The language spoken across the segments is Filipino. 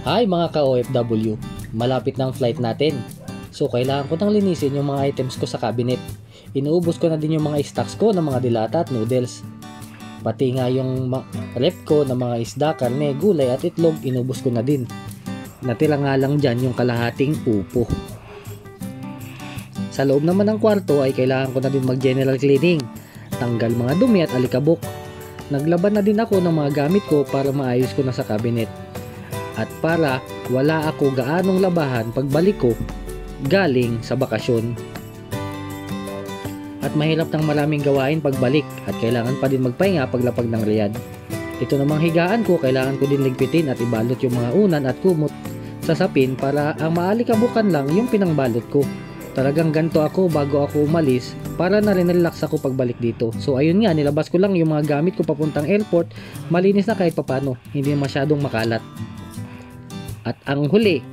Hi mga ka-OFW, malapit na ang flight natin. So kailangan ko nang linisin yung mga items ko sa cabinet. Inuubos ko na din yung mga stocks ko ng mga dilata at noodles. Pati nga yung ref ko ng mga isda, karne, gulay at itlog, inubos ko na din. Natira nga lang dyan yung kalahating upo. Sa loob naman ng kwarto ay kailangan ko na din mag general cleaning. Tanggal mga dumi at alikabok. Naglaban na din ako ng mga gamit ko para maayos ko na sa cabinet. At para wala ako gaanong labahan pagbalik ko galing sa bakasyon. At mahirap ng maraming gawain pagbalik at kailangan pa din magpahinga paglapag ng Riyadh. Ito namang higaan ko, kailangan ko din ligpitin at ibalot yung mga unan at kumot sa sapin para ang maalikabukan lang yung pinangbalot ko. Talagang ganto ako bago ako umalis para na rin relax ako pagbalik dito. So ayun nga, nilabas ko lang yung mga gamit ko papuntang airport, malinis na kahit papano, hindi masyadong makalat. At ang huli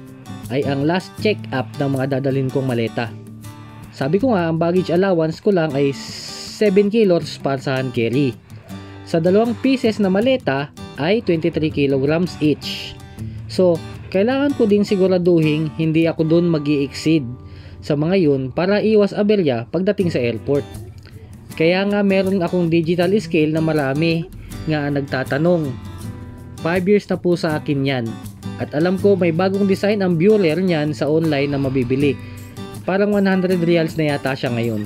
ay ang last check-up ng mga dadalhin kong maleta. Sabi ko nga, ang baggage allowance ko lang ay 7 kilos para sa hand carry. Sa 2 pieces na maleta ay 23 kilograms each. So, kailangan ko din siguraduhin hindi ako dun mag-i-exceed sa mga yun para iwas aberya pagdating sa airport. Kaya nga meron akong digital scale na marami nga nagtatanong. 5 years na po sa akin yan. At alam ko may bagong design ang viewer niyan sa online na mabibili. Parang 100 reals na yata siya ngayon.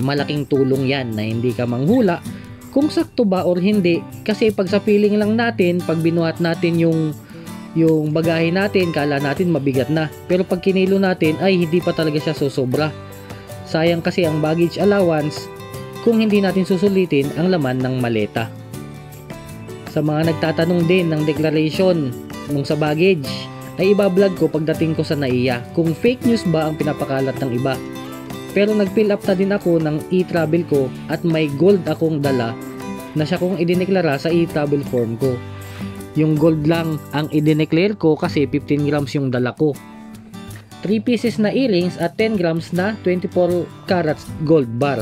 Malaking tulong yan na hindi ka manghula kung sakto ba or hindi. Kasi pag sa feeling lang natin, pag binuhat natin yung bagahe natin, kala natin mabigat na. Pero pag kinilo natin ay hindi pa talaga siya susobra. Sayang kasi ang baggage allowance kung hindi natin susulitin ang laman ng maleta. Sa mga nagtatanong din ng declaration nung sa baggage, ay iba-vlog ko pagdating ko sa NAIA kung fake news ba ang pinapakalat ng iba. Pero nag-fill up na din ako ng e-travel ko at may gold akong dala na siya kong idineklara sa e-travel form ko. Yung gold lang ang idineclare ko kasi 15 grams yung dala ko. 3 pieces na earrings at 10 grams na 24 carats gold bar.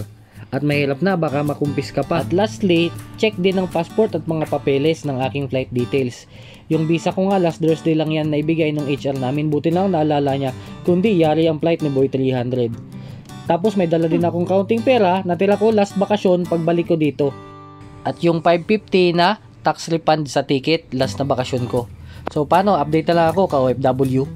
At mahirap na, baka makumpis ka pa. At lastly, check din ang passport at mga papeles ng aking flight details. Yung visa ko nga last Thursday lang yan na ibigay ng HR namin. Buti lang naalala niya, kundi yari ang flight ni Boy 300. Tapos may dala din akong counting pera, natira ko last bakasyon pagbalik ko dito. At yung 550 na tax refund sa ticket last na bakasyon ko. So paano, update na lang ako ka-OFW.